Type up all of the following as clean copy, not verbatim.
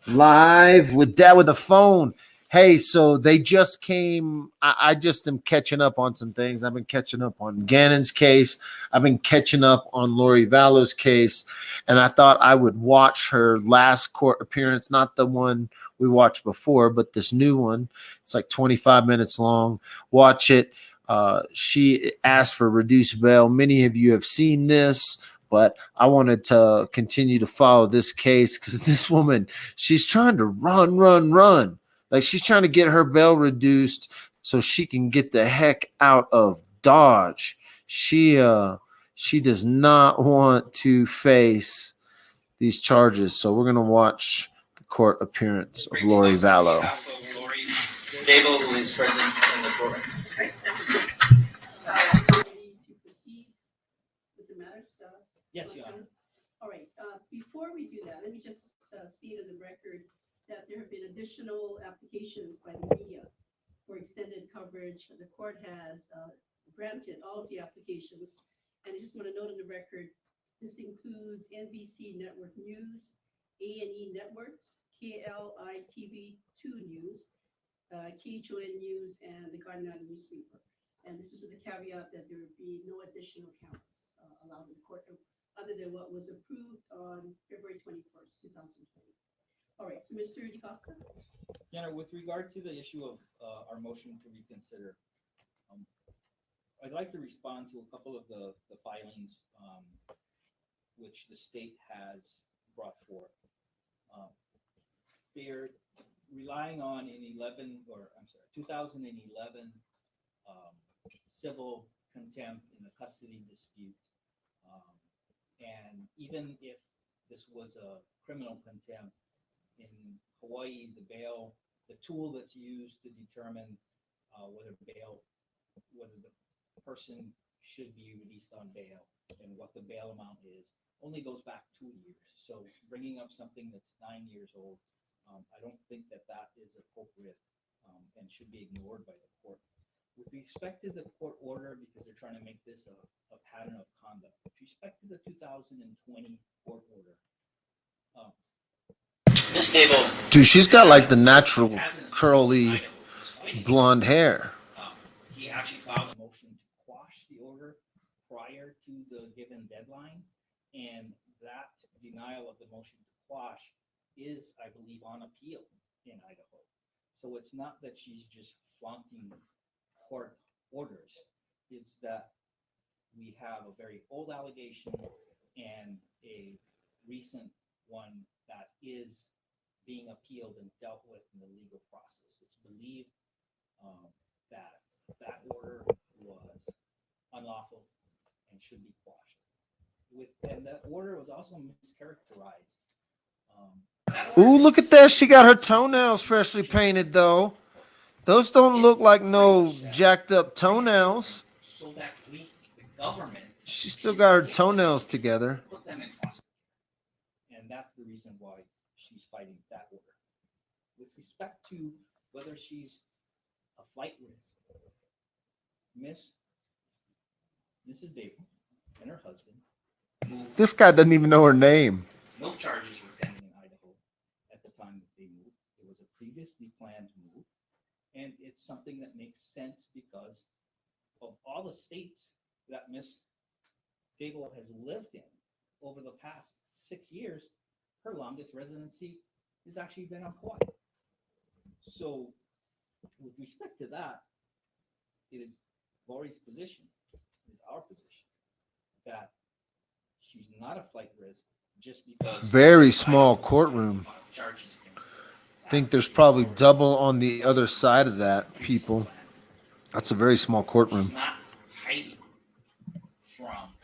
Live with Dad with a phone. Hey, so they just came. I just am catching up on some things. I've been catching up on Gannon's case. I've been catching up on Lori Vallow's case. And I thought I would watch her last court appearance, not the one we watched before, but this new one. It's like 25 minutes long. Watch it. She asked for reduced bail. Many of you have seen this, but I wanted to continue to follow this case because this woman, she's trying to run. Like she's trying to get her bail reduced so she can get the heck out of Dodge. She does not want to face these charges. So we're gonna watch the court appearance of Lori Vallow. Lori Dable, who is present in the courtroom. Yes, Your Honor. All right. Before we do that, let me just state on the record that there have been additional applications by the media for extended coverage. The court has granted all of the applications. And I just want to note on the record, this includes NBC Network News, A&E Networks, KLI-TV2 News, KHON News, and the Garden Island newspaper. And this is with the caveat that there would be no additional counts allowed in the court other than what was approved on February 21st, 2020. All right, so Mr. DeCosta. Your Honor, with regard to the issue of our motion to reconsider, I'd like to respond to a couple of the filings which the state has brought forth. They're relying on 2011 civil contempt in a custody dispute. And even if this was a criminal contempt, in Hawaii, the tool that's used to determine whether the person should be released on bail and what the bail amount is, only goes back 2 years. So bringing up something that's 9 years old, I don't think that is appropriate and should be ignored by the court. With respect to the court order, because they're trying to make this a pattern of conduct, with respect to the 2020 court order, Ms. Dable. Dude, she's got like the natural curly blonde hair. He actually filed a motion to quash the order prior to the given deadline, and that denial of the motion to quash is, I believe, on appeal in Idaho. So it's not that she's just flaunting court orders. It's that we have a very old allegation and a recent one that is being appealed and dealt with in the legal process. It's believed that order was unlawful and should be quashed. And that order was also mischaracterized. Ooh, look at that. She got her toenails freshly painted, though. Those don't look like no jacked up toenails. So that the government. She still got her toenails together. Put them in foster. And that's the reason why she's fighting that order. With respect to whether she's a flight risk, Mrs. Dable and her husband. This guy doesn't even know her name. No charges were pending in Idaho at the time that they moved. It was a previously planned move, and it's something that makes sense because of all the states that Miss Dable has lived in over the past 6 years. Her longest residency has actually been on Hawaii. So, with respect to that, it is Lori's position, is our position, that she's not a flight risk just because. Very small courtroom. I think there's probably double on the other side of that, people. That's a very small courtroom. She's not hiding from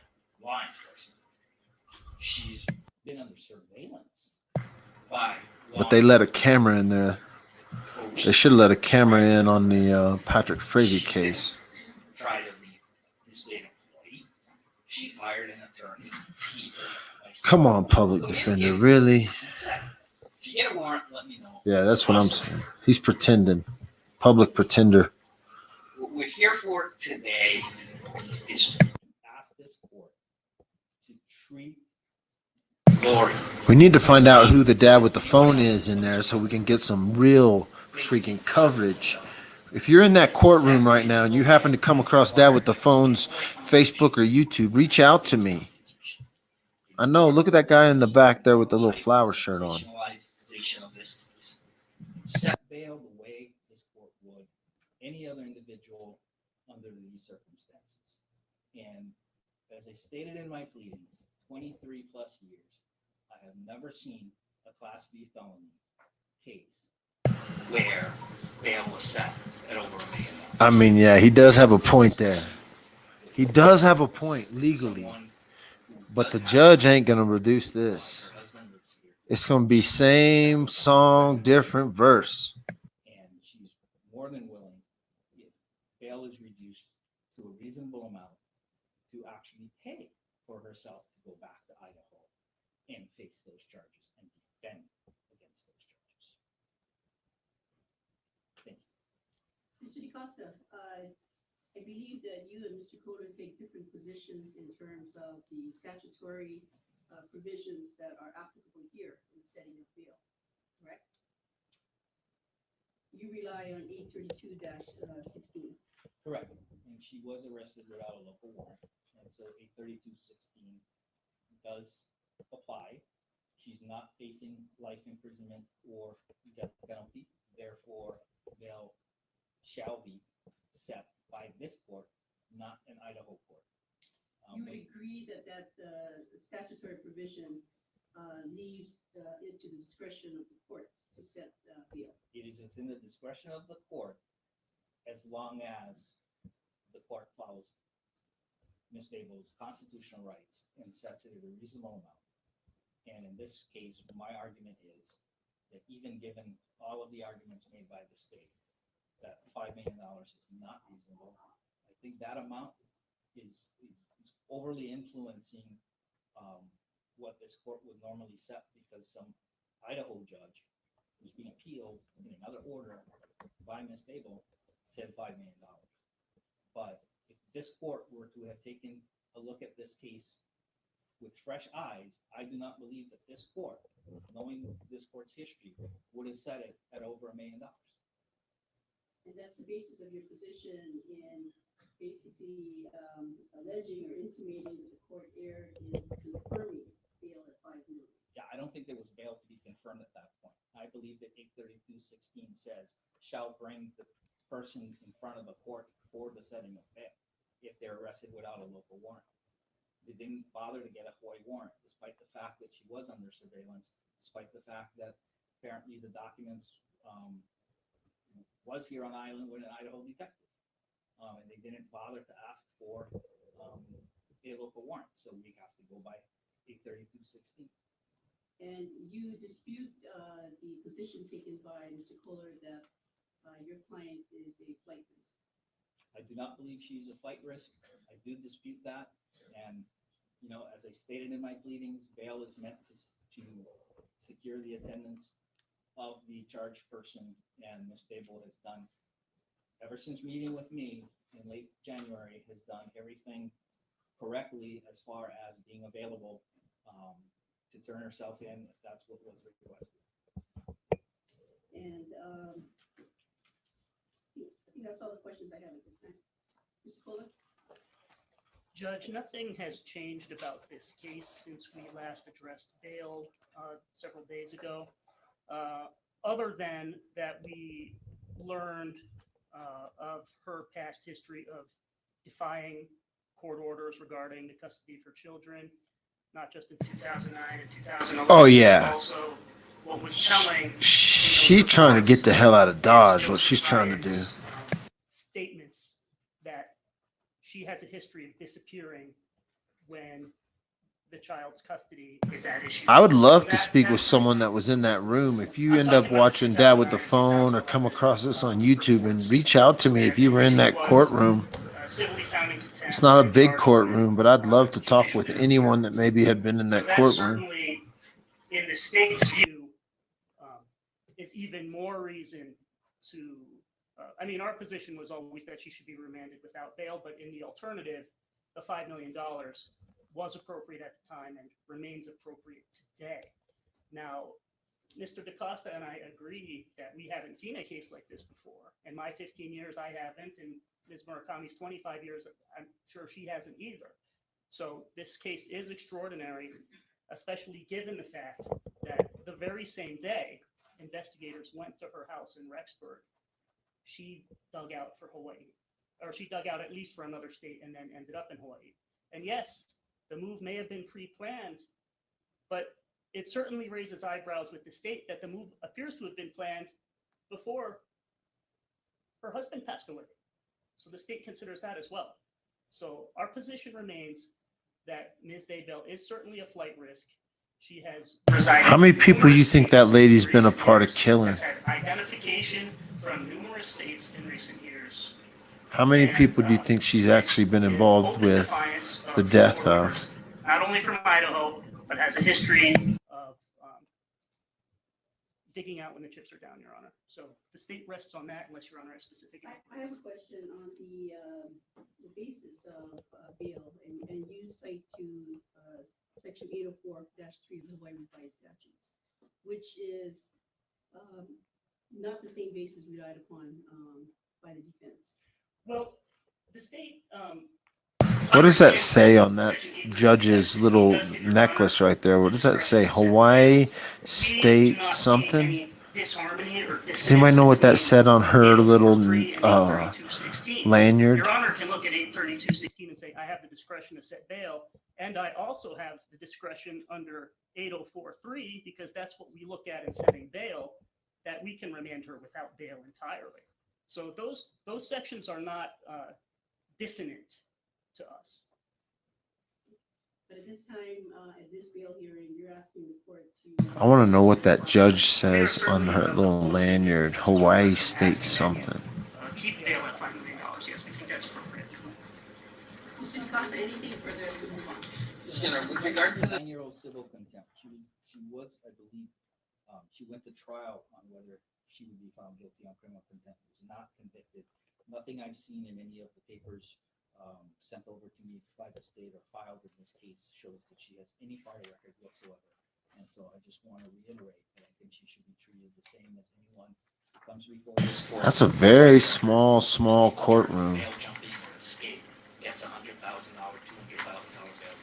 law enforcement. She's been under surveillance. But they let a camera in there. They should have let a camera in on the Patrick Frazee case. Try to leave the state of Hawaii. She hired an attorney. Come on, public defender, really? If you get a warrant, let me know. Yeah, that's what I'm saying. He's pretending. Public pretender. What we're here for today is to ask this court to treat Lori. We need to find out who the dad with the phone is in there so we can get some real freaking coverage. If you're in that courtroom right now and you happen to come across dad with the phone's Facebook or YouTube, reach out to me. I know. Look at that guy in the back there with the little flower shirt on. Set bail the way this court would any other individual under these circumstances. And as I stated in my pleadings, 23 plus years, I have never seen a Class B felony case Where bail was set at over $1 million. I mean, yeah, he does have a point there. He does have a point legally, but the judge ain't going to reduce this. It's going to be same song, different verse. And she's more than willing, if bail is reduced to a reasonable amount, to actually pay for herself to go back to Idaho and face those charges and defend against those charges. Thank you. Mr. DeCosta, I believe that you and Mr. Kohler take different positions in terms of the statutory provisions that are applicable here in setting of bail, correct? You rely on 832-16. Correct. And she was arrested without a local warrant. And so 832-16 does apply. She's not facing life imprisonment or death penalty. Therefore, bail shall be set by this court, not an Idaho court. You would agree that statutory provision leaves it to the discretion of the court to set bail? It is within the discretion of the court as long as the court follows Ms. Dable's constitutional rights and sets it at a reasonable amount. And in this case, my argument is that even given all of the arguments made by the state, that $5 million is not reasonable. I think that amount is overly influencing what this court would normally set, because some Idaho judge who's being appealed in another order by Ms. Dable said $5 million. But if this court were to have taken a look at this case with fresh eyes, I do not believe that this court, knowing this court's history, would have set it at over $1 million. And that's the basis of your position in basically alleging or intimating that the court erred in confirming bail at $5 million. Yeah, I don't think there was bail to be confirmed at that point. I believe that 832-16 says, shall bring the person in front of a court for the setting of bail if they're arrested without a local warrant. They didn't bother to get a FOI warrant, despite the fact that she was under surveillance, despite the fact that apparently the documents was here on island with an Idaho detective. And they didn't bother to ask for a local warrant. So we have to go by 832-16. And you dispute the position taken by Mr. Kohler that your client is a flight risk. I do not believe she's a flight risk. I do dispute that. And, you know, as I stated in my pleadings, bail is meant to secure the attendance of the charged person, and Ms. Dable has done, ever since meeting with me in late January, has done everything correctly as far as being available to turn herself in if that's what was requested. And I think that's all the questions I have at this time. Mr. Kohler? Judge, nothing has changed about this case since we last addressed bail several days ago, other than that we learned of her past history of defying court orders regarding the custody of her children, not just in 2009 and 2011. Oh, yeah. Also, what was telling. She's trying to get the hell out of Dodge, what she's trying to do. Statements that she has a history of disappearing when the child's custody is at issue. I would love to speak with someone that was in that room. If you end up watching Dad with the phone or come across this on YouTube, and reach out to me if you were in that courtroom. It's not a big courtroom, but I'd love to talk with anyone that maybe had been in that courtroom. Certainly, in the state's view, is even more reason to. I mean, our position was always that she should be remanded without bail, but in the alternative, the $5 million was appropriate at the time and remains appropriate today. Now, Mr. DaCosta and I agree that we haven't seen a case like this before. In my 15 years, I haven't, and Ms. Murakami's 25 years, I'm sure she hasn't either. So this case is extraordinary, especially given the fact that the very same day investigators went to her house in Rexburg, she dug out for Hawaii, or she dug out at least for another state and then ended up in Hawaii. And yes, the move may have been pre-planned, but it certainly raises eyebrows with the state that the move appears to have been planned before her husband passed away. So the state considers that as well. So our position remains that Ms. Daybell is certainly a flight risk. She has resided. How many people you think that lady's been a part of killing? Has had identification from numerous states in recent years. How many people do you think she's actually been involved with the death of? Not only from Idaho, but has a history of digging out when the chips are down, Your Honor. So the state rests on that unless Your Honor has specific. I have a question on the basis of bail, and you cite to section 804-3 of the Hawaii Revised Statutes, which is not the same basis relied upon by the defense. Well, the state. What does that say on that judge's little necklace right there? What does that say? Hawaii State something? Does anybody know what that said on her little lanyard? Your Honor can look at 832.16 and say, I have the discretion to set bail, and I also have the discretion under 804.3, because that's what we look at in setting bail, that we can remand her without bail entirely. So those sections are not dissonant to us. But at this time, at this bail hearing, you're asking the court to. I want to know what that judge says on her little lanyard. Hawaii State something. Keep bail at $5 million. Yes, we think that's appropriate. Mr. DaCosta, anything further to move on? With regard to the 9-year-old civil contempt, she was, I believe, she went to trial on whether she would be found guilty on criminal contempt. Was not convicted. Nothing I've seen in any of the papers sent over to me by the state or filed in this case shows that she has any prior record whatsoever. And so I just want to reiterate that I think she should be treated the same as anyone who comes before this court. That's a very small courtroom. Bail jumping or escape gets $100,000, $200,000 bail.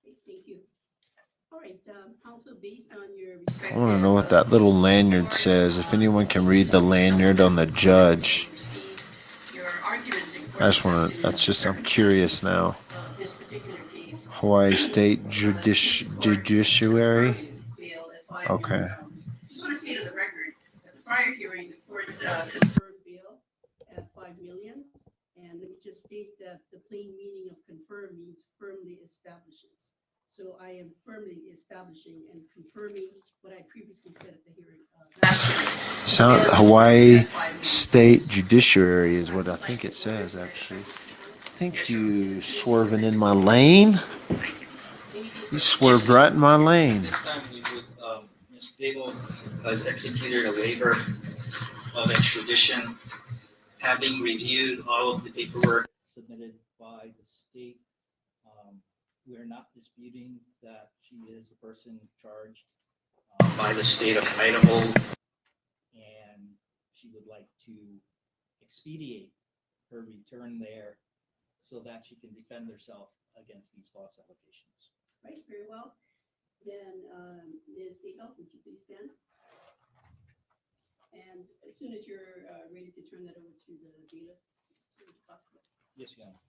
Thank you. All right, counsel, based on your. I want to know what that little lanyard says. If anyone can read the lanyard on the judge. I just want to, I'm curious now. This particular case. Hawaii State Judiciary. Okay. Just want to state on the record, at the prior hearing, the court confirmed bail at $5 million. And let me just state that the plain meaning of confirm means firmly establishes. So I am firmly establishing and confirming what I previously said at the hearing. Hawaii State Judiciary is what I think it says, actually. Thank you, swerving in my lane. You swerved right in my lane. This time we would, Ms. Daybell has executed a waiver of extradition, having reviewed all of the paperwork submitted by the state. We are not disputing that she is a person charged by the state of Idaho, and she would like to expedite her return there so that she can defend herself against these false allegations. Right, very well. Then, Ms. Daybell, would you please stand? And as soon as you're ready to turn that over to the data. Yes, Your Honor.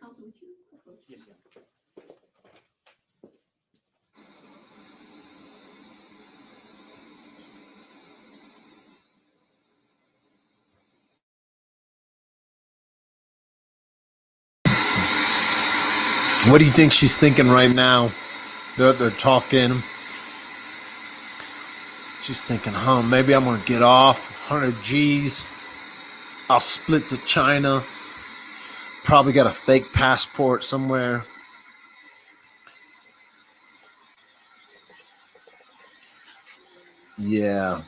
Counsel, would you approach? Yes, Your Honor. What do you think she's thinking right now? They're talking. She's thinking, maybe I'm going to get off 100 G's. I'll split to China. Probably got a fake passport somewhere. Yeah.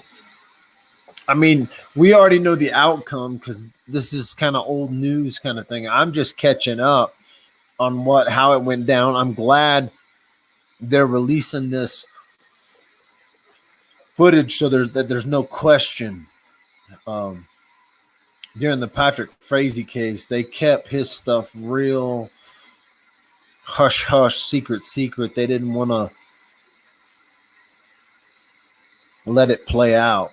I mean, we already know the outcome because this is kind of old news kind of thing. I'm just catching up on how it went down. I'm glad they're releasing this footage so there's no question. Um, During the Patrick Frazee case, they kept his stuff real hush hush, secret. They didn't want to let it play out.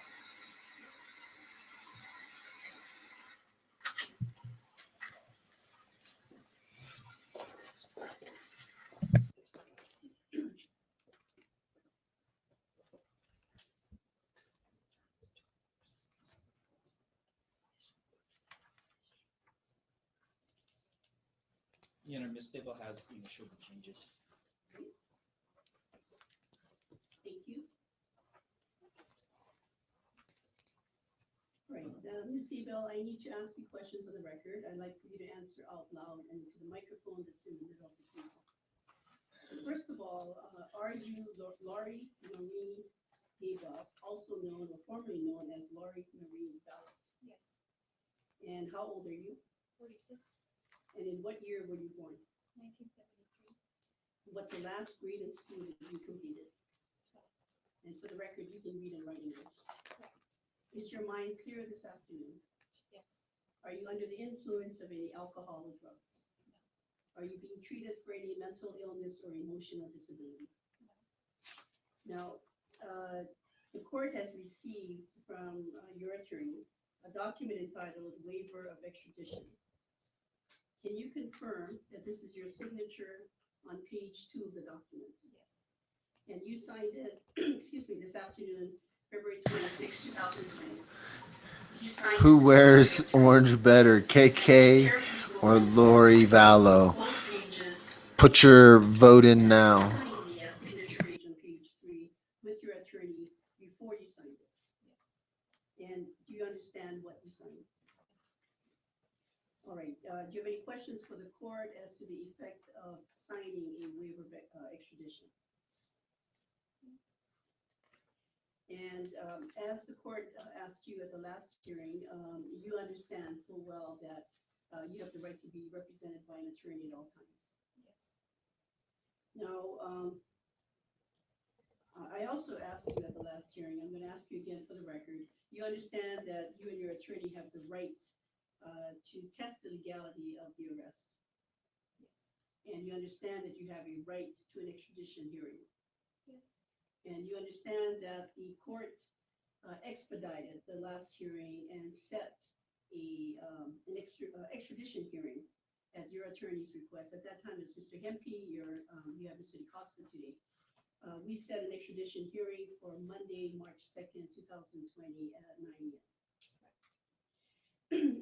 Ms. Dibble has, showed the changes. Thank you. Right, Ms. Dibble, I need to ask you questions on the record. I'd like for you to answer out loud and to the microphone that's in the middle of the table. So first of all, are you Laurie Marie Dibble, also known or formerly known as Laurie Marie Vallow? Yes, And how old are you? 46, And in what year were you born? 1973, What's the last grade in school that you completed? 12. And for the record, you can read and write English. Correct. Is your mind clear this afternoon? Yes, Are you under the influence of any alcohol or drugs? no, Are you being treated for any mental illness or emotional disability? no, Now, the court has received from your attorney a document entitled Waiver of Extradition. Can you confirm that this is your signature on page 2 of the document? yes, And you signed it, excuse me, this afternoon, February 26, 2020. You signed Who this wears attorney. orange better, KK or Lori Vallow? Both pages. Put your vote in now. Signing the signature page on page 3 with your attorney before you signed it. And do you understand what you signed? All right. Do you have any questions for the court as to the effect of signing a waiver of extradition? And as the court asked you at the last hearing, you understand full well that you have the right to be represented by an attorney at all times. yes, Now, I also asked you at the last hearing, I'm going to ask you again for the record, you understand that you and your attorney have the right to test the legality of the arrest, yes, and you understand that you have a right to an extradition hearing, yes, and you understand that the court expedited the last hearing and set an extradition hearing at your attorney's request. At that time, it's Mr. Hempe, you have Mr. DeCosta today. We set an extradition hearing for Monday, March 2nd, 2020 at 9 a.m.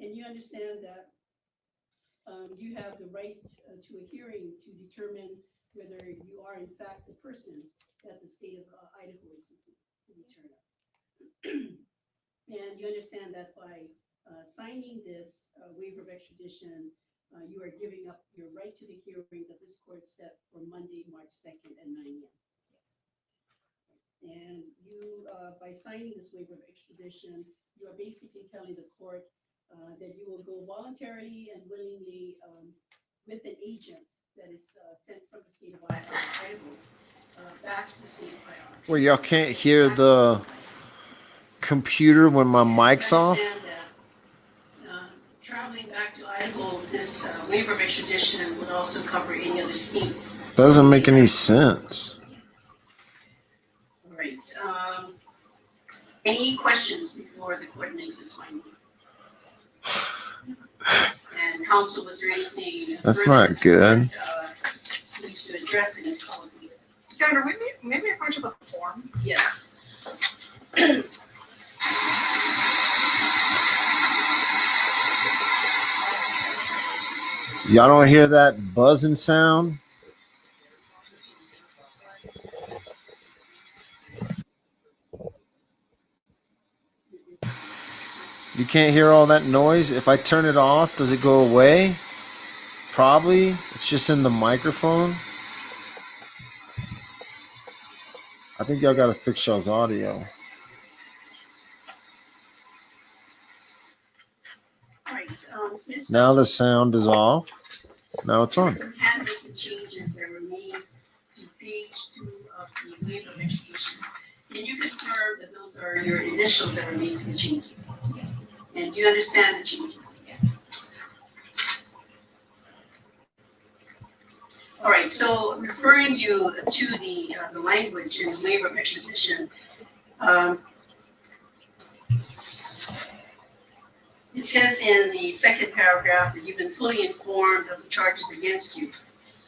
And you understand that you have the right to a hearing to determine whether you are in fact the person that the state of Idaho is seeking to determine. And you understand that by signing this waiver of extradition, you are giving up your right to the hearing that this court set for Monday, March 2nd at 9 a.m. And you, by signing this waiver of extradition, you are basically telling the court that you will go voluntarily and willingly with an agent that is sent from the state of Idaho back to the state of Idaho. Well, y'all can't hear the computer when my mic's off. Traveling back to Idaho, this waiver of extradition would also cover any other states. Doesn't make any sense. All right. Any questions before the court makes its finding? And counsel, was there anything? That's further not good. Needs to address in this colloquy? Your Honor, maybe a question about the form. Yes. Y'all don't hear that buzzing sound? You can't hear all that noise? If I turn it off, does it go away? Probably. It's just in the microphone. I think y'all gotta fix y'all's audio. right. Ms. Now the sound is off. Now it's on. Some handwritten changes that were made to page 2 of the waiver of execution. Can you confirm that those are your initials that were made to the changes? Yes. And do you understand the changes? Yes. All right, so referring you to the language in the waiver of extradition, it says in the second paragraph that you've been fully informed of the charges against you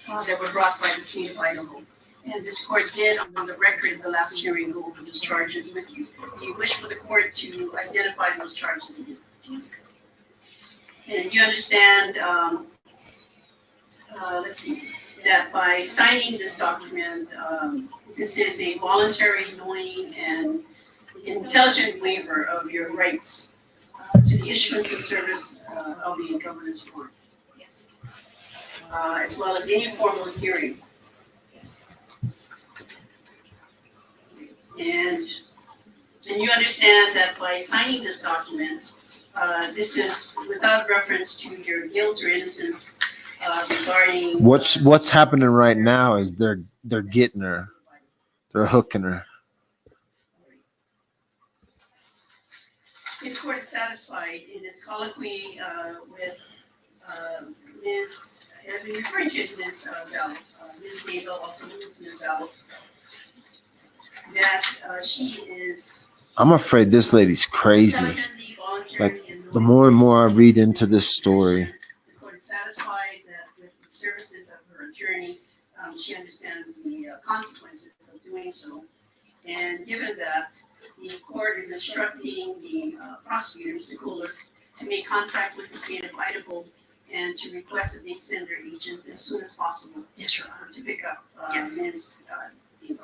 that were brought by the state of Idaho. And this court did, on the record, the last hearing, go over those charges with you. Do you wish for the court to identify those charges again? And you understand, let's see, that by signing this document, this is a voluntary, knowing, and intelligent waiver of your rights to the issuance and service of the governance warrant, Yes. as well as any formal hearing. Yes. And you understand that by signing this document, this is without reference to your guilt or innocence regarding. What's happening right now is they're getting her. They're hooking her. The court is satisfied in its colloquy with Ms. I've been referring to as Ms. Vallow, Ms. Dable, also Ms. Vallow, that she is I'm afraid this lady's crazy. intelligently, voluntarily, and The more and more I read into this story, the court is satisfied that with the services of her attorney, she understands the consequences of doing so. And given that, the court is instructing the prosecutor, Mr. Kohler, to make contact with the state of Idaho and to request that they send their agents as soon as possible. Yes, Your To pick up Yes. Ms. Debo.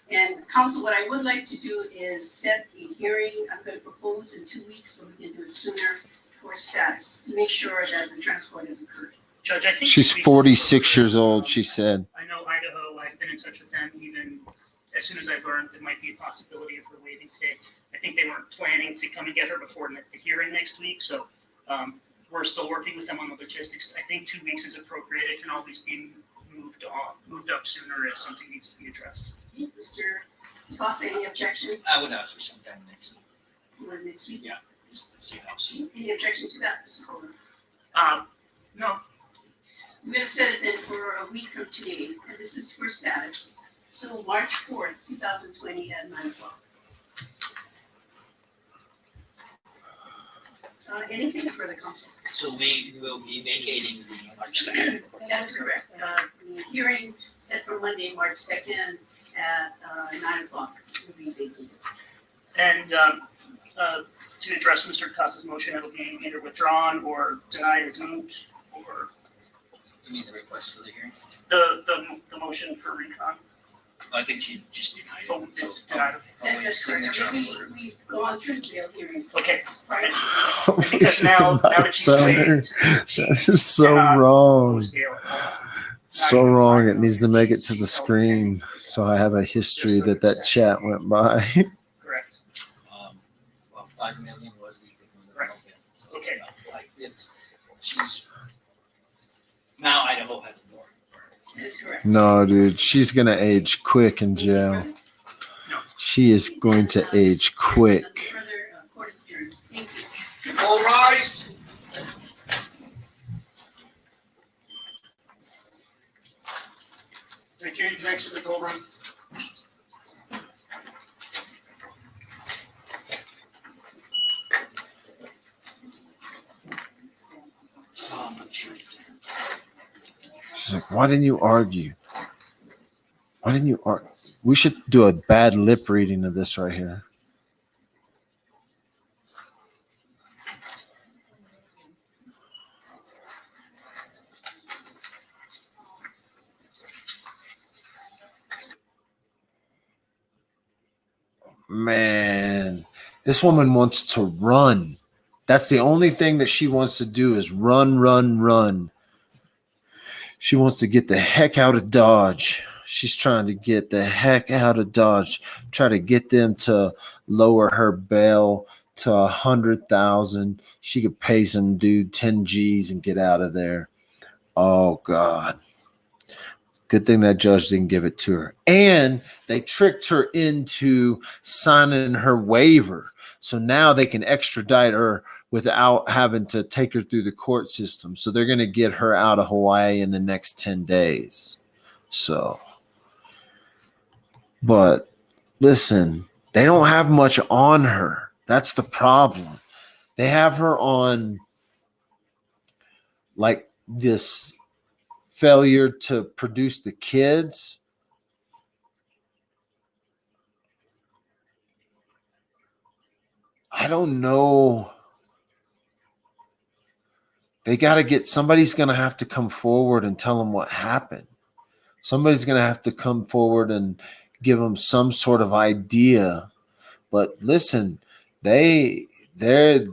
And counsel, what I would like to do is set a hearing. I'm going to propose in 2 weeks, so we can do it sooner, for status, to make sure that the transport has occurred. Judge, I think. she's 46 years old, she said. I know Idaho, I've been in touch with them even as soon as I learned there might be a possibility of her waiving today. I think they weren't planning to come and get her before the hearing next week, so we're still working with them on the logistics. I think 2 weeks is appropriate. It can always be moved up sooner if something needs to be addressed. Mr. Costa, any objection? I would ask for some time next week, You want next week? Yeah. just to see how she. Any objection to that, Mr. Kohler? No, I'm gonna set it then for a week from today, and this is for status. So March 4th, 2020 at 9 o'clock. Anything further, counsel? So we will be vacating the March 2nd. That is correct. The hearing set for Monday, March 2nd at 9 o'clock will be vacated. and to address Mr. Costa's motion, it'll be either withdrawn or denied as moot, or You mean the request for the hearing? the motion for recon. I think she just denied Oh, it. it's denied. Probably That's correct. signature on the We- order. We've gone through the bail hearing. Okay, Right. because now that she's waived, This is so cannot wrong. post bail. So wrong. It needs to make it to the screen. So I have a history that chat went by. Correct. Well, 5 million was the equivalent of Right. okay. So, Okay. like she's now Idaho has authority. That is correct. No, dude, she's gonna age quick in jail. She is going to age quick. Further, court is adjourned. Thank you. All rise. Thank you. Next to the courtroom. I'm sure. She's like, why didn't you argue? Why didn't you argue? We should do a bad lip reading of this right here. Man, this woman wants to run. That's the only thing that she wants to do is run, run, run. She wants to get the heck out of Dodge. She's trying to get the heck out of Dodge. Try to get them to lower her bail to 100,000. She could pay some dude 10 G's and get out of there. Oh God. Good thing that judge didn't give it to her. And they tricked her into signing her waiver. So now they can extradite her without having to take her through the court system. So they're going to get her out of Hawaii in the next 10 days. So, but listen, they don't have much on her. That's the problem. They have her on like this failure to produce the kids. I don't know. They got to get somebody's going to have to come forward and tell them what happened. Somebody's going to have to come forward and give them some sort of idea. But listen, they've been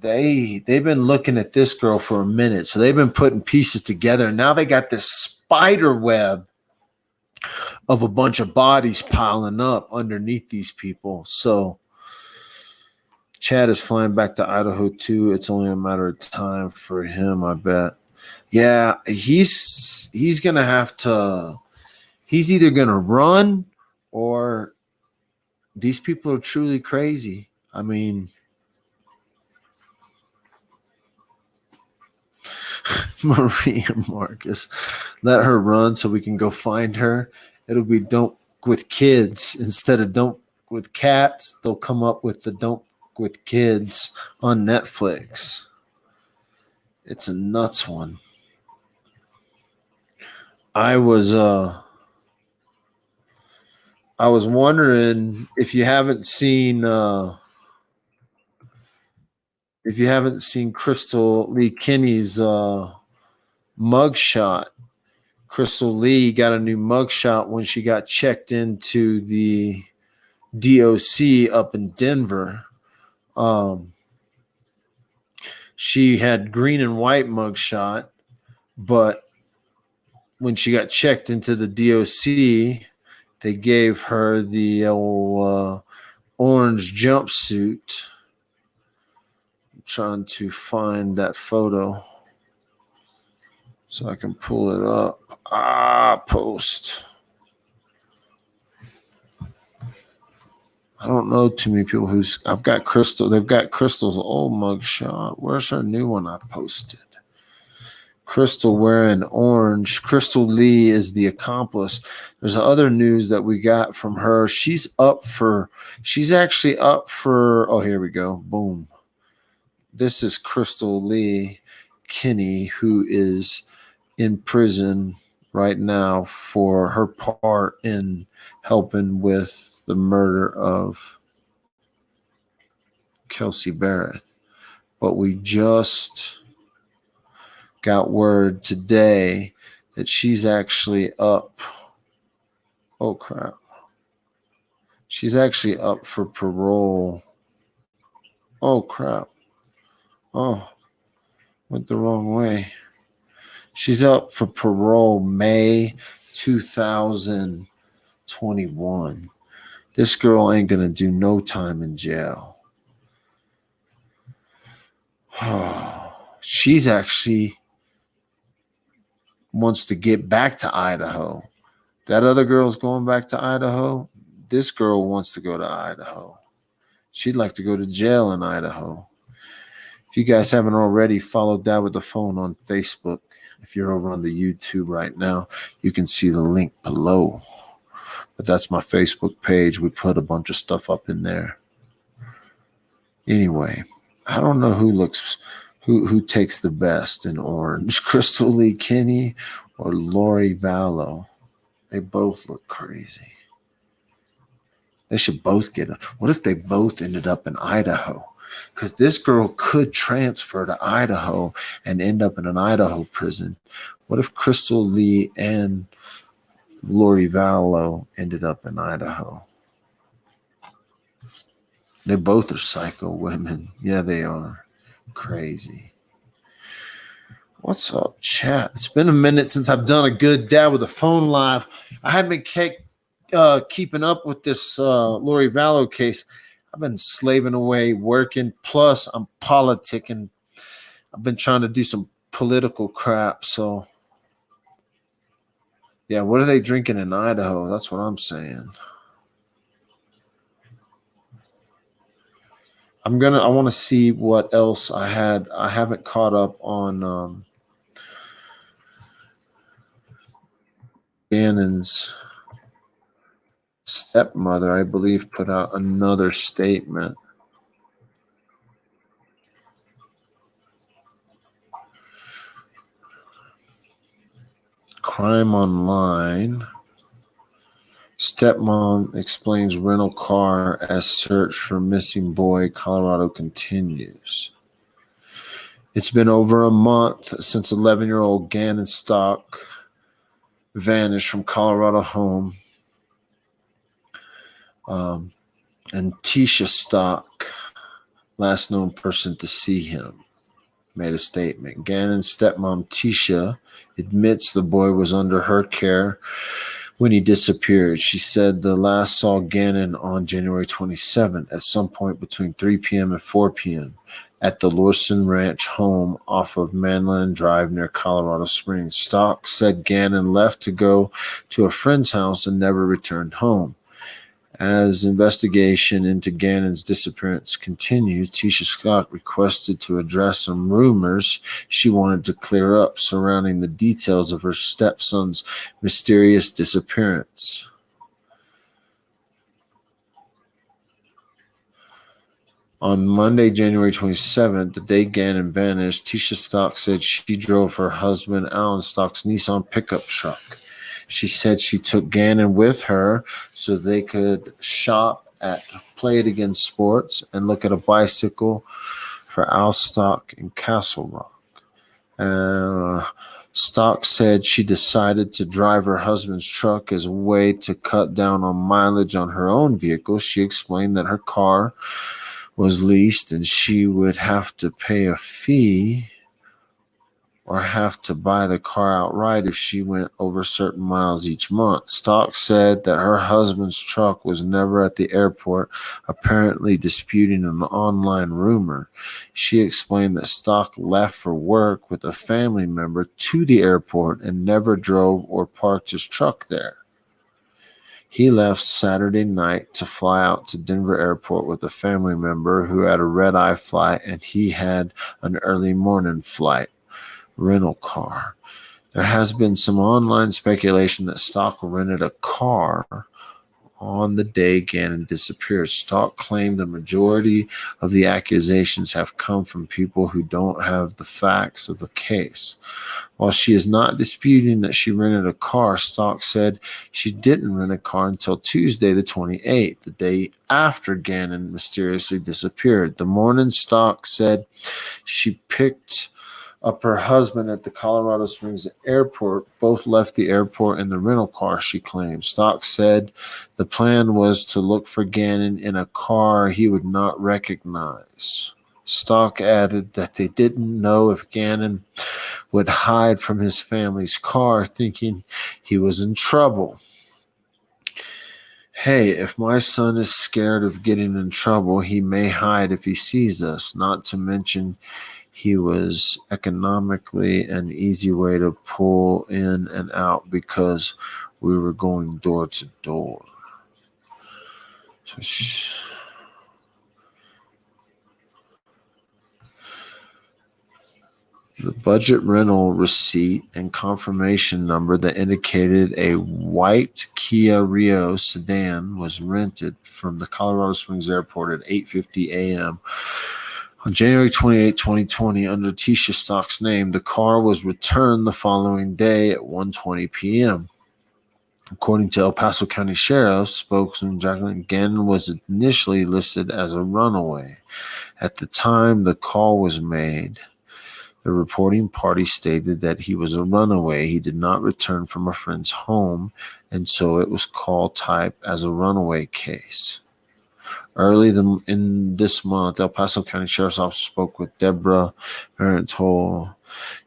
looking at this girl for a minute. So they've been putting pieces together. Now they got this spider web of a bunch of bodies piling up underneath these people. So Chad is flying back to Idaho too. It's only a matter of time for him, I bet. Yeah, he's gonna have to. He's either gonna run or these people are truly crazy. I mean, Maria Marcus, let her run so we can go find her. It'll be don't with kids instead of don't with cats. They'll come up with the don't with kids on Netflix. It's a nuts one. I was wondering if you haven't seen Crystal Lee Kinney's mugshot. Crystal Lee got a new mugshot when she got checked into the DOC up in Denver. She had green and white mugshot, but when she got checked into the DOC, they gave her the orange jumpsuit. I'm trying to find that photo so I can pull it up. Post. I don't know too many people who's. I've got Crystal. They've got Crystal's old mugshot. Where's her new one I posted? Crystal wearing orange. Crystal Lee is the accomplice. There's other news that we got from her. She's actually up for, oh, here we go. Boom. This is Crystal Lee Kinney, who is in prison right now for her part in helping with the murder of Kelsey Barrett. But we just got word today that she's actually up. Oh, crap. She's actually up for parole. Oh, crap. Oh, went the wrong way. She's up for parole May 2021. This girl ain't going to do no time in jail. She's actually wants to get back to Idaho. That other girl's going back to Idaho. This girl wants to go to Idaho. She'd like to go to jail in Idaho. If you guys haven't already, follow Dad with the Phone on Facebook. If you're over on the YouTube right now, you can see the link below. But that's my Facebook page. We put a bunch of stuff up in there. Anyway, I don't know who takes the best in orange, Crystal Lee Kinney or Lori Vallow. They both look crazy. They should both get it. What if they both ended up in Idaho? Because this girl could transfer to Idaho and end up in an Idaho prison. What if Crystal Lee and Lori Vallow ended up in Idaho? They both are psycho women. Yeah, they are. Crazy. What's up, chat? It's been a minute since I've done a good dad with a phone live. I haven't keeping up with this Lori Vallow case. I've been slaving away, working. Plus, I'm politicking. I've been trying to do some political crap. So, yeah, what are they drinking in Idaho? That's what I'm saying. I want to see what else I had. I haven't caught up on Gannon's stepmother, I believe, put out another statement. Crime Online. Stepmom explains rental car as search for missing boy. Colorado continues. It's been over a month since 11-year-old Gannon Stock vanished from Colorado home. And Tisha Stock, last known person to see him, made a statement. Gannon's stepmom, Tisha, admits the boy was under her care when he disappeared. She said the last saw Gannon on January 27th at some point between 3 p.m. and 4 p.m. at the Lorson Ranch home off of Manland Drive near Colorado Springs. Stock said Gannon left to go to a friend's house and never returned home. As investigation into Gannon's disappearance continues, Tisha Scott requested to address some rumors she wanted to clear up surrounding the details of her stepson's mysterious disappearance. On Monday, January 27th, the day Gannon vanished, Tisha Stock said she drove her husband Alan Stock's Nissan pickup truck. She said she took Gannon with her so they could shop at Play It Again Sports and look at a bicycle for Al Stock in Castle Rock. Stock said she decided to drive her husband's truck as a way to cut down on mileage on her own vehicle. She explained that her car was leased and she would have to pay a fee or have to buy the car outright if she went over certain miles each month. Stock said that her husband's truck was never at the airport, apparently disputing an online rumor. She explained that Stock left for work with a family member to the airport and never drove or parked his truck there. He left Saturday night to fly out to Denver Airport with a family member who had a red-eye flight, and he had an early morning flight rental car. There has been some online speculation that Stock rented a car on the day Gannon disappeared. Stock claimed the majority of the accusations have come from people who don't have the facts of the case. While she is not disputing that she rented a car, Stock said she didn't rent a car until Tuesday the 28th, the day after Gannon mysteriously disappeared. The morning, Stock said she picked up her husband at the Colorado Springs airport. Both left the airport in the rental car, she claimed. Stock said the plan was to look for Gannon in a car he would not recognize. Stock added that they didn't know if Gannon would hide from his family's car, thinking he was in trouble. Hey, if my son is scared of getting in trouble, he may hide if he sees us, not to mention he was economically an easy way to pull in and out because we were going door to door. So the budget rental receipt and confirmation number that indicated a white Kia Rio sedan was rented from the Colorado Springs Airport at 8:50 a.m. On January 28, 2020, under Tisha Stock's name. The car was returned the following day at 1:20 p.m. According to El Paso County Sheriff spokesman Jacqueline, Gannon was initially listed as a runaway. At the time the call was made, the reporting party stated that he was a runaway. He did not return from a friend's home, and so it was call type as a runaway case. Early in this month, El Paso County Sheriff's Office spoke with Deborah Marentol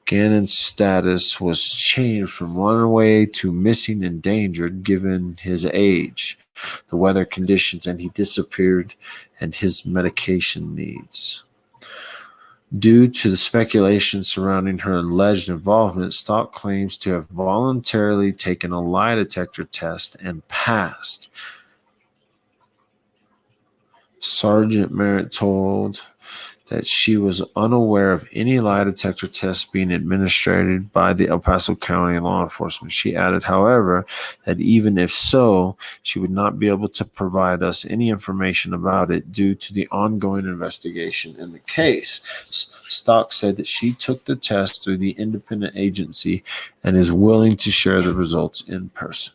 Gannon's status was changed from runaway to missing endangered given his age, the weather conditions, and he disappeared, and his medication needs. Due to the speculation surrounding her alleged involvement, Stock claims to have voluntarily taken a lie detector test and passed. Sergeant Merritt told that she was unaware of any lie detector tests being administered by the El Paso County law enforcement. She added, however, that even if so, she would not be able to provide us any information about it due to the ongoing investigation in the case. Stock said that she took the test through the independent agency and is willing to share the results in person.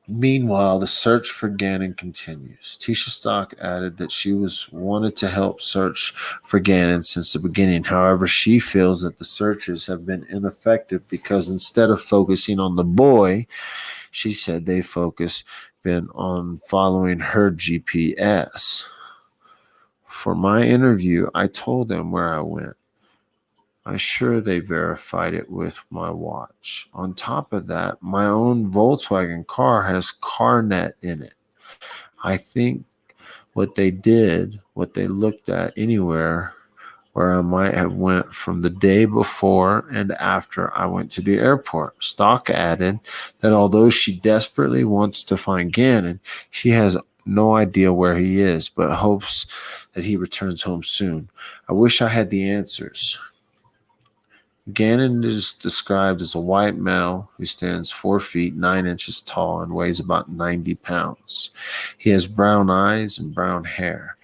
Meanwhile, the search for Gannon continues. Tisha Stock added that she was wanted to help search for Gannon since the beginning. However, she feels that the searches have been ineffective because instead of focusing on the boy, she said they been on following her GPS. For my interview, I told them where I went. I'm sure they verified it with my watch. On top of that, my own Volkswagen car has CarNet in it. I think what they looked at anywhere where I might have went from the day before and after I went to the airport. Stock added that although she desperately wants to find Gannon, she has no idea where he is, but hopes that he returns home soon. I wish I had the answers. Gannon is described as a white male who stands 4 feet 9 inches tall and weighs about 90 pounds. He has brown eyes and brown hair.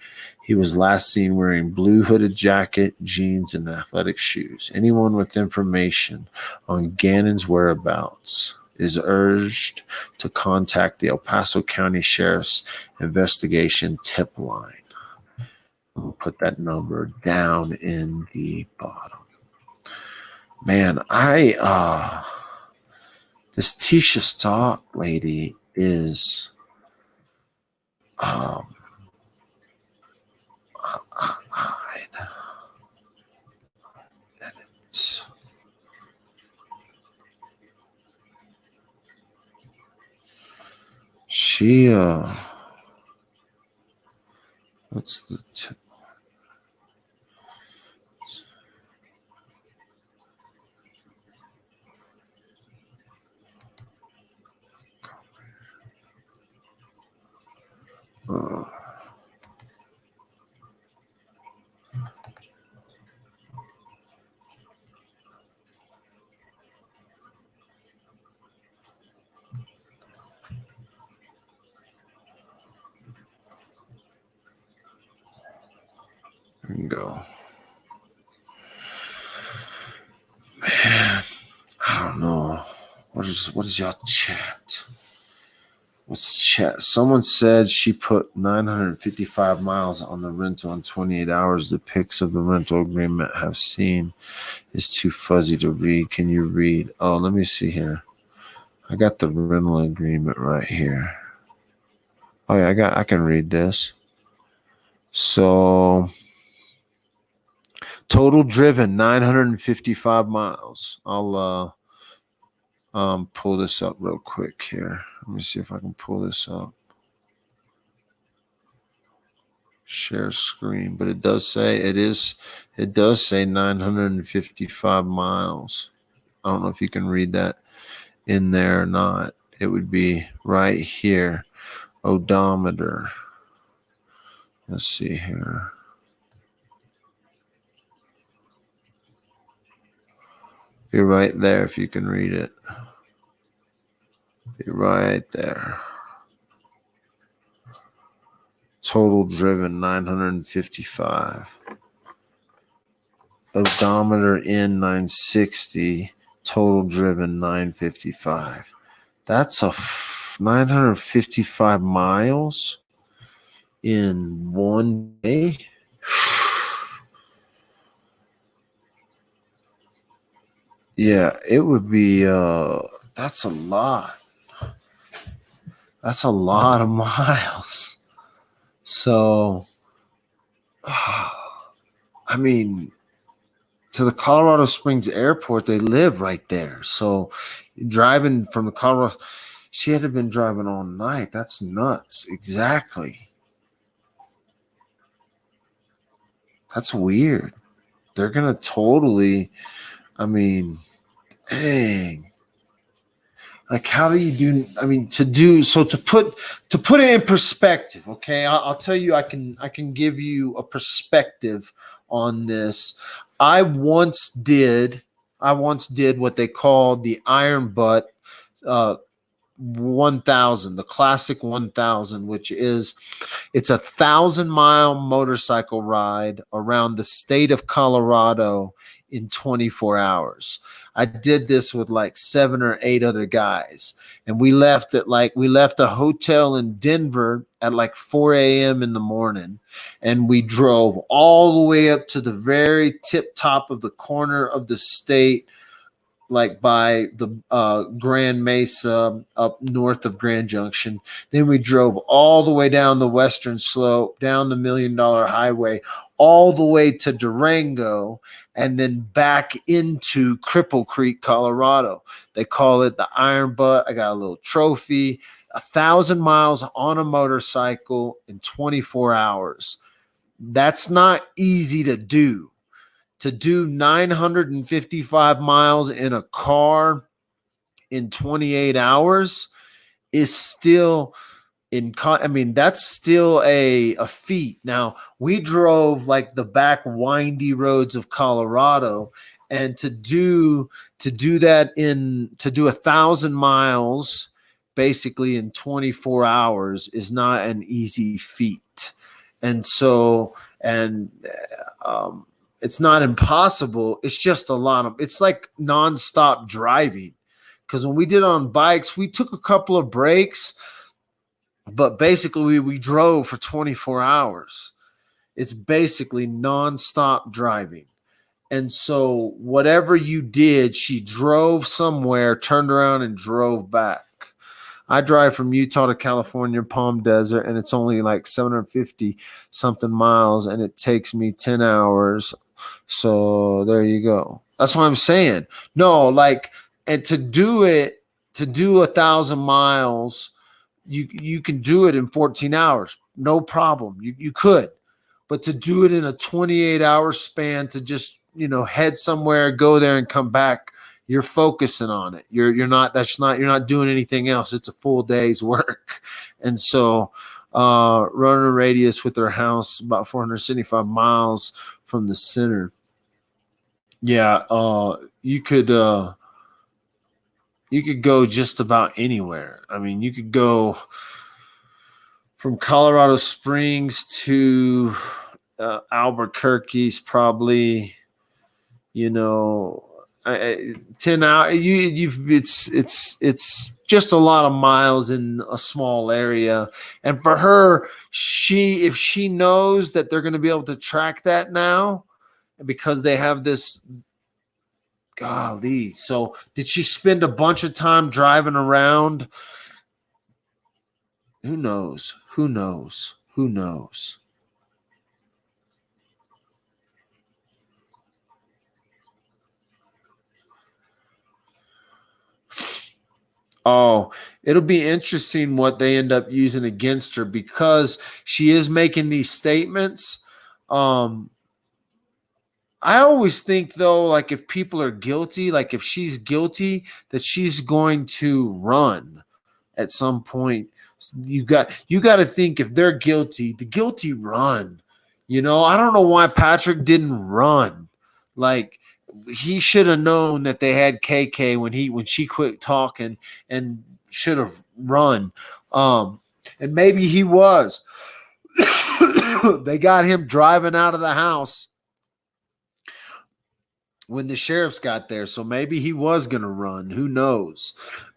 He was last seen wearing blue hooded jacket, jeans, and athletic shoes. Anyone with information on Gannon's whereabouts is urged to contact the El Paso County Sheriff's Investigation Tip Line. I'll put that number down in the bottom. Man, this Tisha Stock lady is, she, what's the tip? There you go. Man, I don't know. What is y'all chat? What's chat? Someone said she put 955 miles on the rental in 28 hours. The pics of the rental agreement have seen is too fuzzy to read. Can you read? Oh, let me see here. I got the rental agreement right here. Oh yeah, I can read this. So total driven 955 miles. I'll pull this up real quick here. Let me see if I can pull this up. Share screen, but it does say 955 miles. I don't know if you can read that in there or not. It would be right here. Odometer. Let's see here. Be right there if you can read it. Be right there. Total driven 955. Odometer in 960. Total driven 955. That's 955 miles in one day. Yeah, it would be that's a lot. That's a lot of miles. So I mean, to the Colorado Springs airport, they live right there. So driving from the Colorado, she had to have been driving all night. That's nuts. Exactly. That's weird. They're gonna totally, I mean, dang. Like, how do you do? I mean, to put it in perspective. Okay, I'll tell you. I can give you a perspective on this. I once did. I once did what they called the iron butt uh, 1000, the classic 1000, which is it's 1,000-mile motorcycle ride around the state of Colorado in 24 hours. I did this with like 7 or 8 other guys, and we left a hotel in Denver at like 4 a.m. in the morning, and we drove all the way up to the very tip top of the corner of the state, like by the Grand Mesa up north of Grand Junction. Then we drove all the way down the western slope, down the $1 Million Highway, all the way to Durango, and then back into Cripple Creek, Colorado. They call it the Iron Butt. I got a little trophy. 1,000 miles on a motorcycle in 24 hours. That's not easy to do. To do 955 miles in a car in 28 hours is still I mean, that's still a feat. Now, we drove like the back windy roads of Colorado, and to do 1,000 miles basically in 24 hours is not an easy feat. And so, and it's not impossible. It's just it's like nonstop driving. Because when we did it on bikes, we took a couple of breaks, but basically we drove for 24 hours. It's basically nonstop driving. And so whatever you did, she drove somewhere, turned around, and drove back. I drive from Utah to California, Palm Desert, and it's only like 750 something miles, and it takes me 10 hours. So there you go. That's what I'm saying. No, like, and to do 1,000 miles, you can do it in 14 hours. No problem. You could. But to do it in a 28-hour span, to just, head somewhere, go there and come back, you're focusing on it. You're not doing anything else. It's a full day's work. And so running a radius with her house about 475 miles from the center. Yeah, you could go just about anywhere. I mean, you could go from Colorado Springs to Albuquerque's probably, 10 hours. It's just a lot of miles in a small area. And for her, if she knows that they're going to be able to track that now, because they have this, golly. So did she spend a bunch of time driving around? Who knows? Who knows? Who knows? Oh, it'll be interesting what they end up using against her, because she is making these statements. I always think, though, like, if people are guilty, like if she's guilty, that she's going to run at some point. You got to think, if they're guilty, the guilty run. I don't know why Patrick didn't run. Like, he should have known that they had KK when she quit talking, and should have run. And maybe he was. They got him driving out of the house when the sheriffs got there, so maybe he was gonna run. Who knows?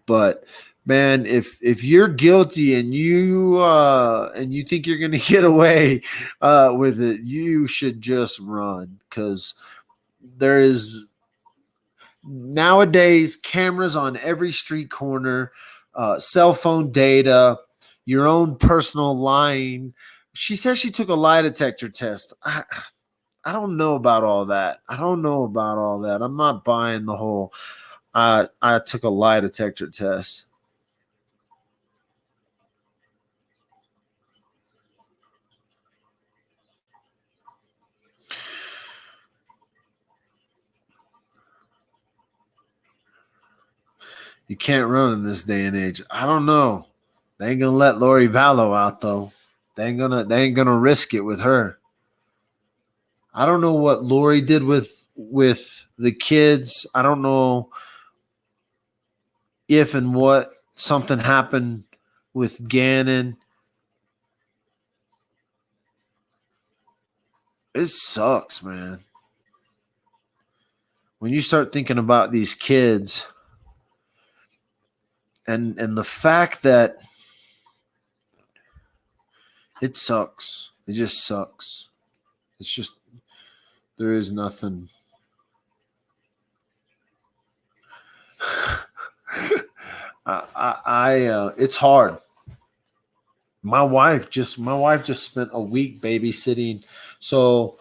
But man, if you're guilty and you think you're gonna get away with it, you should just run, because there is nowadays cameras on every street corner, cell phone data, your own personal lying. She says she took a lie detector test. I don't know about all that. I don't know about all that. I'm not buying the whole. I took a lie detector test. You can't run in this day and age. I don't know. They ain't gonna let Lori Vallow out though. They ain't gonna risk it with her. I don't know what Lori did with the kids. I don't know if and what something happened with Gannon. It sucks, man. When you start thinking about these kids and the fact that it sucks. It just sucks. It's just there is nothing. It's hard. My wife just spent a week babysitting. So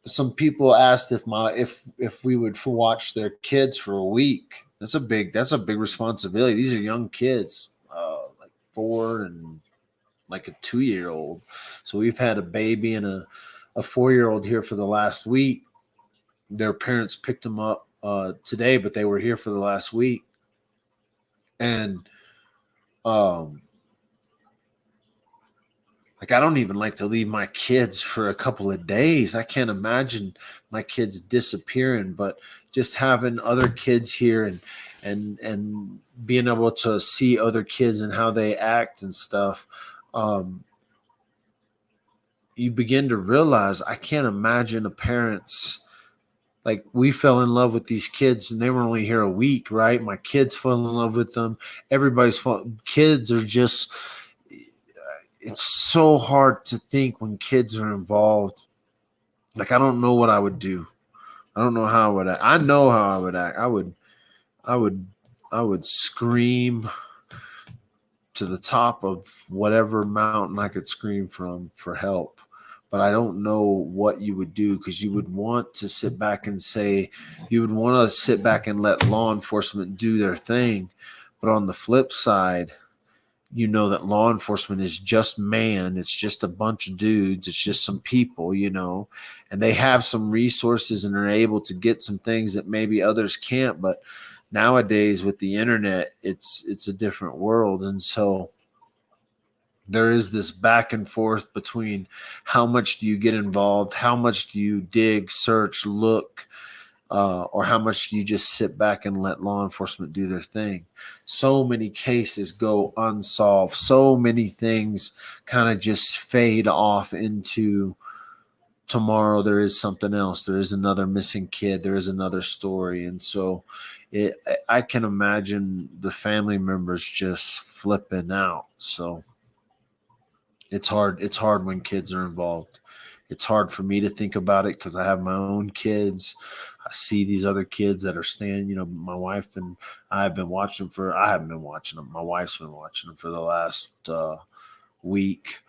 some people asked if we would watch their kids for a week. That's a big responsibility. These are young kids, like 4 and like a 2-year old. So we've had a baby and a 4-year old here for the last week. Their parents picked them up today, but they were here for the last week. And um, like I don't even like to leave my kids for a couple of days. I can't imagine my kids disappearing, but just having other kids here and being able to see other kids and how they act and stuff, um, you begin to realize I can't imagine a parent's like we fell in love with these kids and they were only here a week, right? My kids fell in love with them. Kids are just it's so hard to think when kids are involved. Like I don't know what I would do. I don't know how I would act. I know how I would act. I would I would scream to the top of whatever mountain I could scream from for help. But I don't know what you would do because you would want to sit back and say, you would want to sit back and let law enforcement do their thing. But on the flip side, you know that law enforcement is just man. It's just a bunch of dudes. It's just some people, and they have some resources and are able to get some things that maybe others can't. But nowadays with the internet, it's a different world. And so there is this back and forth between how much do you get involved, how much do you dig, search, look, or how much do you just sit back and let law enforcement do their thing? So many cases go unsolved. So many things kind of just fade off into tomorrow. There is something else. There is another missing kid. There is another story. And so I can imagine the family members just flipping out. So it's hard. It's hard when kids are involved. It's hard for me to think about it because I have my own kids. I see these other kids that are standing. My wife and I have been watching for. I haven't been watching them. My wife's been watching them for the last week.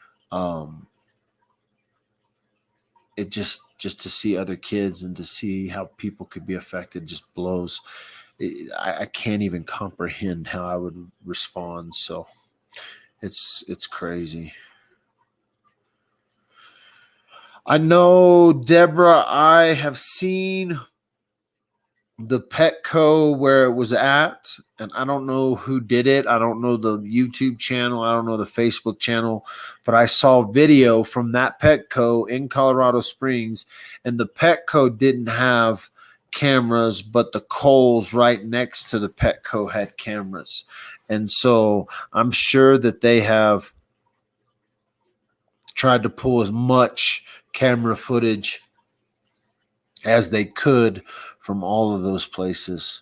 It just to see other kids and to see how people could be affected just blows. I can't even comprehend how I would respond. So it's crazy. I know, Deborah, I have seen the Petco where it was at, and I don't know who did it. I don't know the YouTube channel. I don't know the Facebook channel, but I saw video from that Petco in Colorado Springs, and the Petco didn't have cameras, but the Kohl's right next to the Petco had cameras. And so I'm sure that they have tried to pull as much camera footage as they could from all of those places.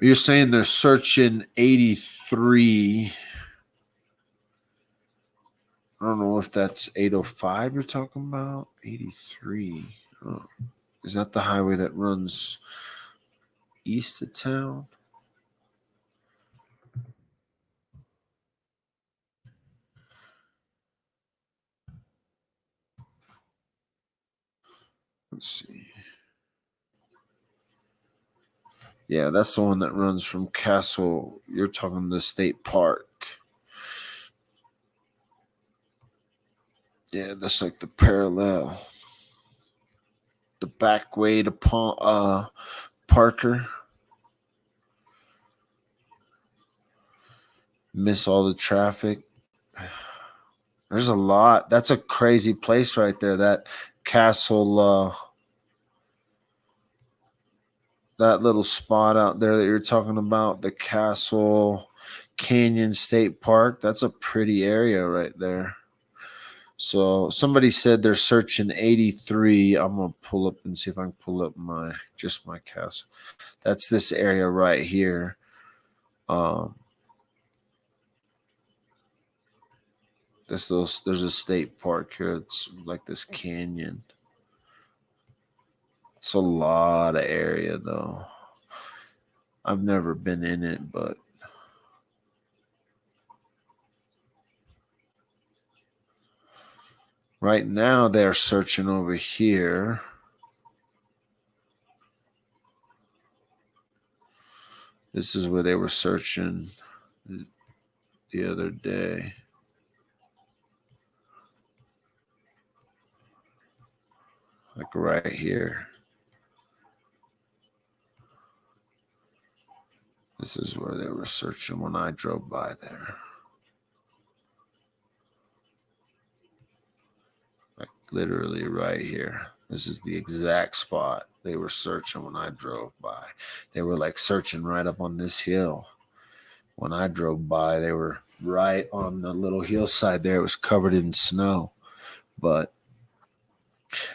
You're saying they're searching 83. I don't know if that's 805 you're talking about. 83. Oh, is that the highway that runs east of town? Let's see. Yeah, that's the one that runs from Castle. You're talking the state park. Yeah, that's like the parallel. The back way to Parker. Miss all the traffic. There's a lot. That's a crazy place right there. That Castle, that little spot out there that you're talking about, the Castle Canyon State Park. That's a pretty area right there. So somebody said they're searching 83. I'm gonna pull up and see if I can pull up my castle. That's this area right here. There's a state park here. It's like this canyon. It's a lot of area though. I've never been in it, but right now they're searching over here. This is where they were searching the other day. Like right here. This is where they were searching when I drove by there. Like literally right here. This is the exact spot they were searching when I drove by. They were like searching right up on this hill. When I drove by, they were right on the little hillside there. It was covered in snow. But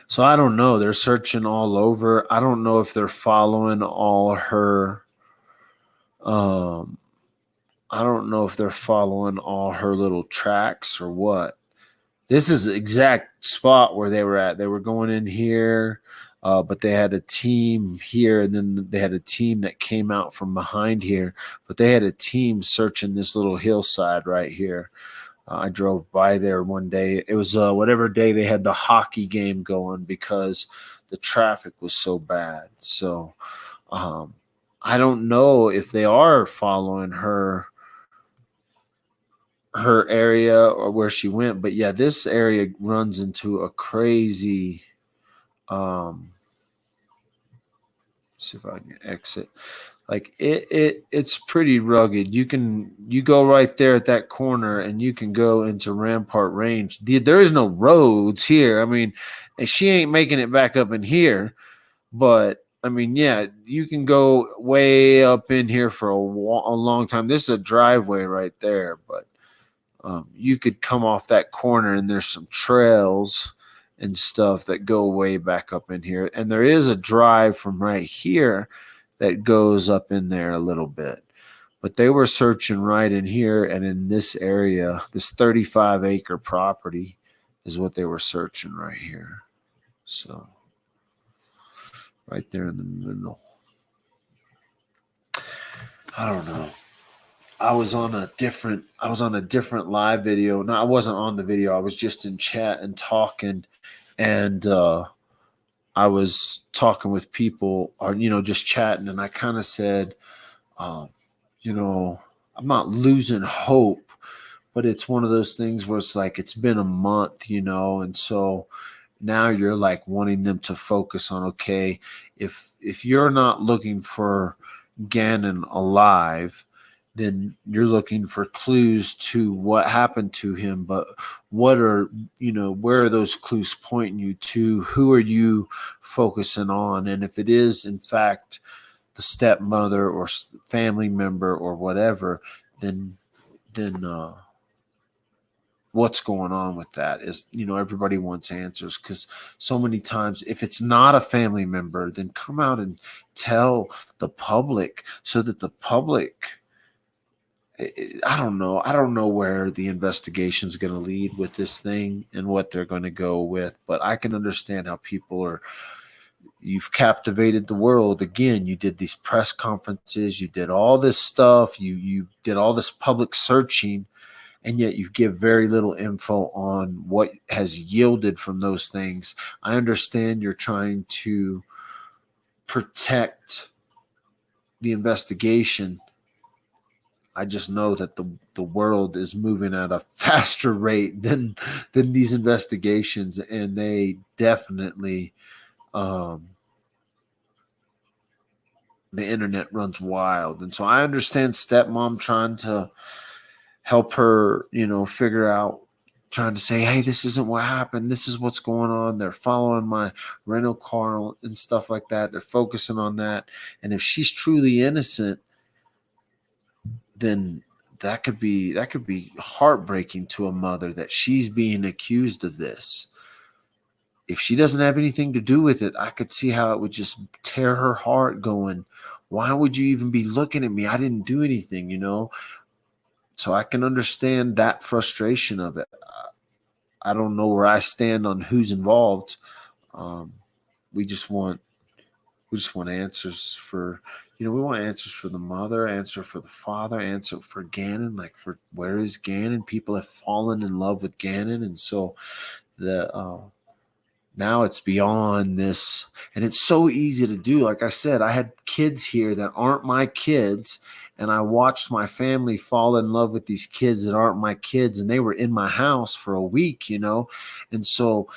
so I don't know. They're searching all over. I don't know if they're following all her I don't know if they're following all her little tracks or what. This is the exact spot where they were at. They were going in here, but they had a team here, and then they had a team that came out from behind here. But they had a team searching this little hillside right here. I drove by there one day. It was whatever day they had the hockey game going because the traffic was so bad. So I don't know if they are following her area or where she went, but yeah, this area runs into a crazy see if I can exit. Like it's pretty rugged. You go right there at that corner and you can go into Rampart Range. There is no roads here. I mean, she ain't making it back up in here, but I mean, yeah, you can go way up in here for a long time. This is a driveway right there, but you could come off that corner and there's some trails and stuff that go way back up in here. And there is a drive from right here that goes up in there a little bit. But they were searching right in here and in this area, this 35-acre property is what they were searching right here. So right there in the middle. I don't know. I was on a different live video. No, I wasn't on the video. I was just in chat and talking, and I was talking with people, or just chatting, and I kind of said, I'm not losing hope, but it's one of those things where it's like it's been a month, and so now you're like wanting them to focus on, okay, if you're not looking for Gannon alive, then you're looking for clues to what happened to him. But what are, where are those clues pointing you to? Who are you focusing on? And if it is, in fact, the stepmother or family member or whatever, then what's going on with that is, everybody wants answers, because so many times if it's not a family member, then come out and tell the public so that the public I don't know. I don't know where the investigation is going to lead with this thing and what they're going to go with, but I can understand how people are. You've captivated the world again. You did these press conferences, you did all this stuff, you did all this public searching, and yet you give very little info on what has yielded from those things. I understand you're trying to protect the investigation. I just know that the world is moving at a faster rate than these investigations, and they definitely the internet runs wild. And so I understand stepmom trying to help her, figure out, trying to say, hey, this isn't what happened. This is what's going on. They're following my rental car and stuff like that. They're focusing on that. And if she's truly innocent, then that could be heartbreaking to a mother that she's being accused of this. If she doesn't have anything to do with it, I could see how it would just tear her heart going, why would you even be looking at me? I didn't do anything, So I can understand that frustration of it. I don't know where I stand on who's involved. We just want answers for, we want answers for the mother, answer for the father, answer for Gannon, like for where is Gannon? People have fallen in love with Gannon. And so now it's beyond this, and it's so easy to do. Like I said, I had kids here that aren't my kids, and I watched my family fall in love with these kids that aren't my kids, and they were in my house for a week, And so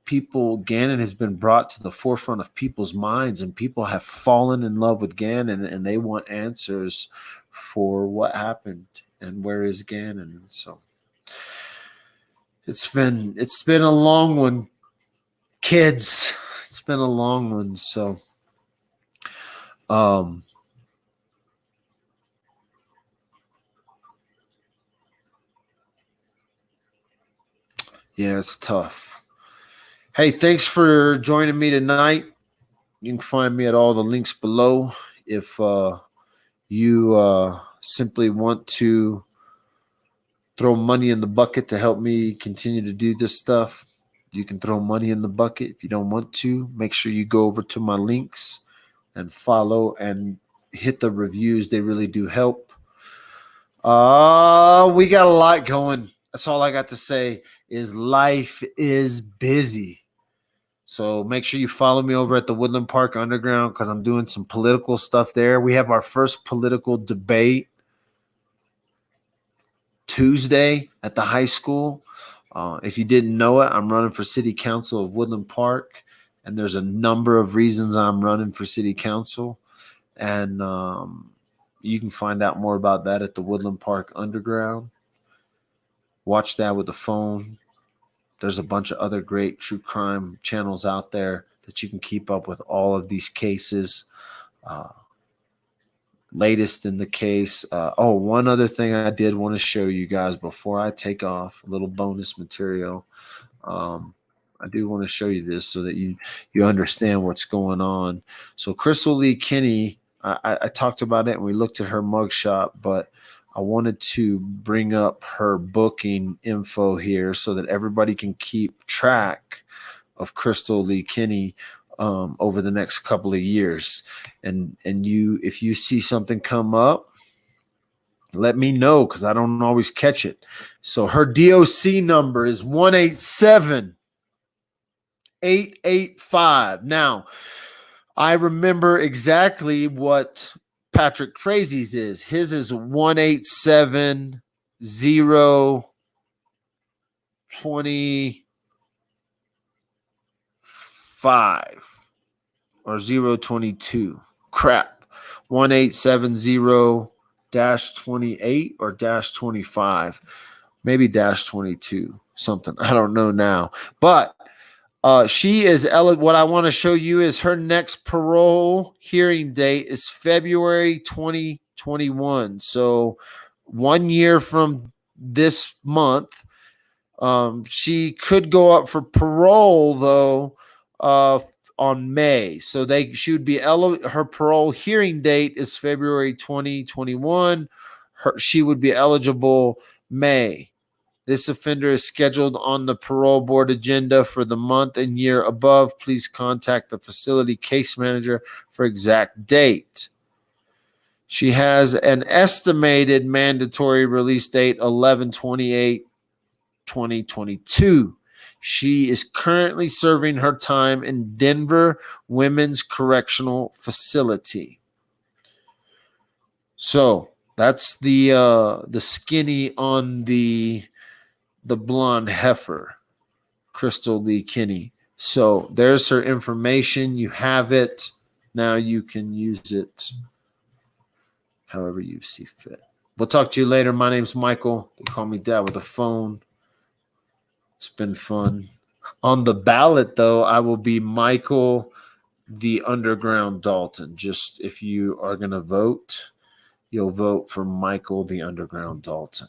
Gannon has been brought to the forefront of people's minds, and people have fallen in love with Gannon, and they want answers for what happened and where is Gannon. And so it's been a long one. Kids, it's been a long one. So yeah, it's tough. Hey, thanks for joining me tonight. You can find me at all the links below. If you simply want to throw money in the bucket to help me continue to do this stuff, you can throw money in the bucket. If you don't want to, make sure you go over to my links and follow and hit the reviews. They really do help. We got a lot going. That's all I got to say is life is busy. So make sure you follow me over at the Woodland Park Underground because I'm doing some political stuff there. We have our first political debate Tuesday at the high school. If you didn't know it, I'm running for city council of Woodland Park, and there's a number of reasons I'm running for city council. And you can find out more about that at the Woodland Park Underground. Watch that with the phone. There's a bunch of other great true crime channels out there that you can keep up with all of these cases. Latest in the case. One other thing I did want to show you guys before I take off, a little bonus material. I do want to show you this so that you understand what's going on. So Crystal Lee Kinney, I talked about it and we looked at her mugshot, but I wanted to bring up her booking info here so that everybody can keep track of Crystal Lee Kinney over the next couple of years. And if you see something come up, let me know because I don't always catch it. So her DOC number is 187-885. Now, I remember exactly what Patrick Frazie's is. His is 187-025 or 022. Crap. 1870-28 or -25. Maybe -22. Something. I don't know now. But she is what I want to show you is her next parole hearing date is February 2021. So 1 year from this month. She could go up for parole though on May. So she would be her parole hearing date is February 2021. she would be eligible May. This offender is scheduled on the parole board agenda for the month and year above. Please contact the facility case manager for exact date. She has an estimated mandatory release date 11/28/2022. She is currently serving her time in Denver Women's Correctional Facility. So that's the skinny on the blonde heifer, Crystal Lee Kinney. So there's her information. You have it. Now you can use it however you see fit. We'll talk to you later. My name's Michael. They call me Dad with a phone. It's been fun. On the ballot, though, I will be Michael the Underground Dalton. Just if you are going to vote, you'll vote for Michael the Underground Dalton.